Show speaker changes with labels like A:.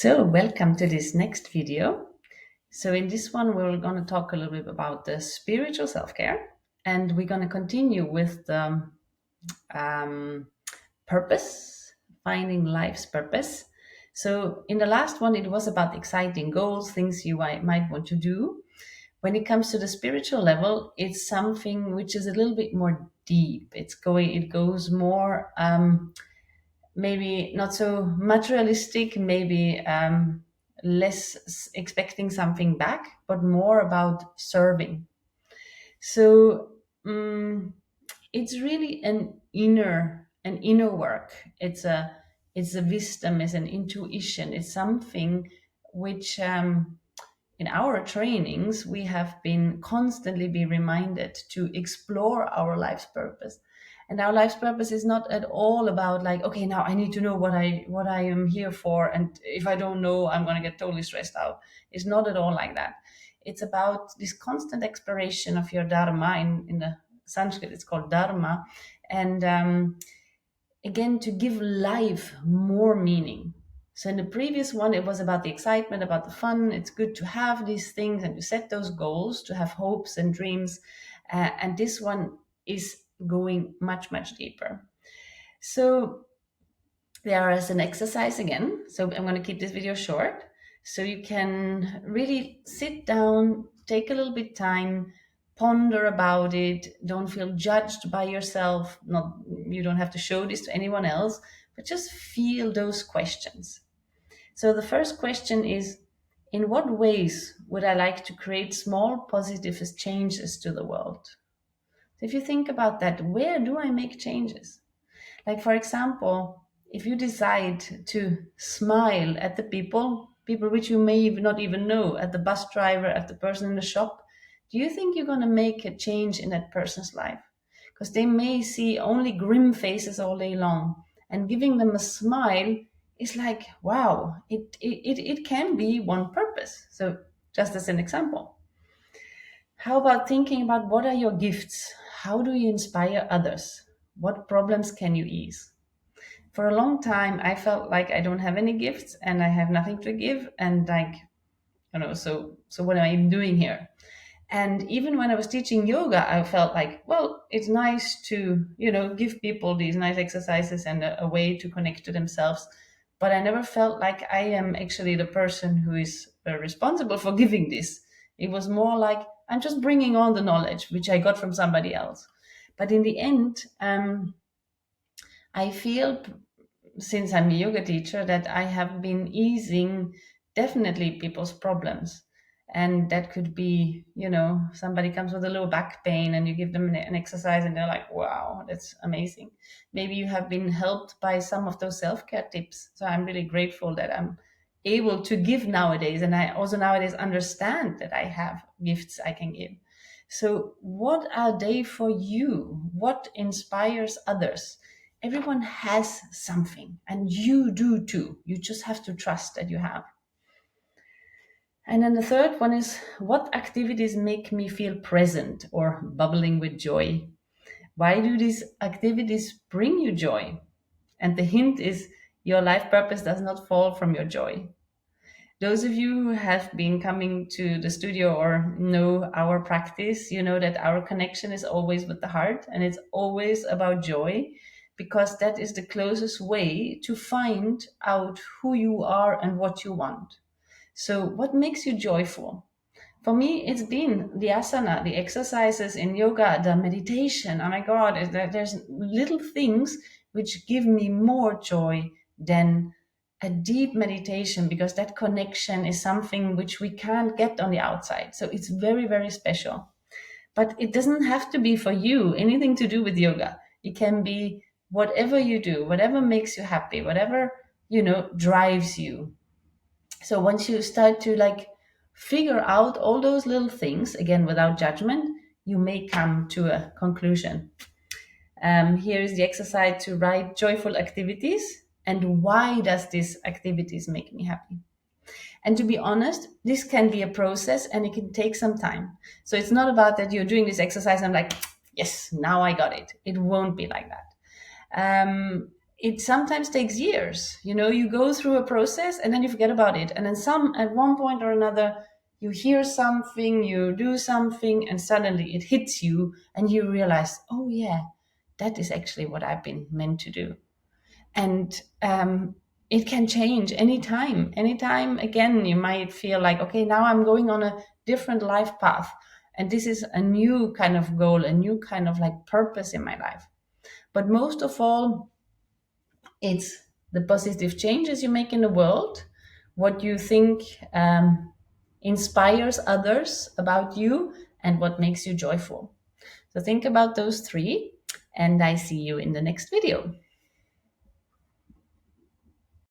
A: So welcome to this next video. So in this one, we're going to talk a little bit about the spiritual self-care, and we're going to continue with the purpose, finding life's purpose. So in the last one, it was about exciting goals, things you might want to do. When it comes to the spiritual level, it's something which is a little bit more deep. It goes more, maybe not so materialistic, maybe less expecting something back, but more about serving. So it's really an inner work. It's a wisdom, it's an intuition. It's something which in our trainings we have been constantly be reminded to explore our life's purpose. And our life's purpose is not at all about like, okay, now I need to know what I am here for, and if I don't know, I'm going to get totally stressed out. It's not at all like that. It's about this constant exploration of your dharma. In the Sanskrit it's called dharma. And again, to give life more meaning. So in the previous one, it was about the excitement, about the fun. It's good to have these things and to set those goals, to have hopes and dreams. And this one is going much, much deeper. So there is an exercise again. So I'm going to keep this video short. So you can really sit down, take a little bit time, ponder about it. Don't feel judged by yourself. You don't have to show this to anyone else, but just feel those questions. So the first question is, in what ways would I like to create small positive changes to the world? So if you think about that, where do I make changes? Like, for example, if you decide to smile at the people which you may not even know, at the bus driver, at the person in the shop, do you think you're going to make a change in that person's life? Because they may see only grim faces all day long, and giving them a smile is like, wow, it can be one purpose. So just as an example, how about thinking about what are your gifts? How do you inspire others? What problems can you ease? For a long time I felt like I don't have any gifts and I have nothing to give, and like, so what am I even doing here? And even when I was teaching yoga, I felt like, well, it's nice to give people these nice exercises and a way to connect to themselves, but I never felt like I am actually the person who is responsible for giving this. It was more like I'm just bringing on the knowledge which I got from somebody else. But in the end, I feel, since I'm a yoga teacher, that I have been easing definitely people's problems. And that could be, somebody comes with a low back pain and you give them an exercise and they're like, wow, that's amazing. Maybe you have been helped by some of those self-care tips. So I'm really grateful that I'm able to give nowadays. And I also nowadays understand that I have gifts I can give. So what are they for you? What inspires others? Everyone has something, and you do too. You just have to trust that you have. And then the third one is, what activities make me feel present or bubbling with joy? Why do these activities bring you joy? And the hint is, your life purpose does not fall from your joy. Those of you who have been coming to the studio or know our practice, you know that our connection is always with the heart, and it's always about joy, because that is the closest way to find out who you are and what you want. So what makes you joyful? For me, it's been the asana, the exercises in yoga, the meditation. Oh my God, there's little things which give me more joy than a deep meditation, because that connection is something which we can't get on the outside. So it's very, very special. But it doesn't have to be for you anything to do with yoga. It can be whatever you do, whatever makes you happy, whatever, drives you. So once you start to like figure out all those little things, again, without judgment, you may come to a conclusion. Here is the exercise to write joyful activities and why does these activities make me happy. And to be honest, this can be a process and it can take some time. So it's not about that you're doing this exercise and I'm like, yes, now I got it. It won't be like that. it sometimes takes years. You go through a process and then you forget about it. And then at one point or another, you hear something, you do something, and suddenly it hits you and you realize, oh yeah, that is actually what I've been meant to do. And it can change anytime. Again, you might feel like, okay, now I'm going on a different life path. And this is a new kind of goal, a new kind of like purpose in my life. But most of all, it's the positive changes you make in the world, what you think inspires others about you, and what makes you joyful. So think about those three, and I see you in the next video.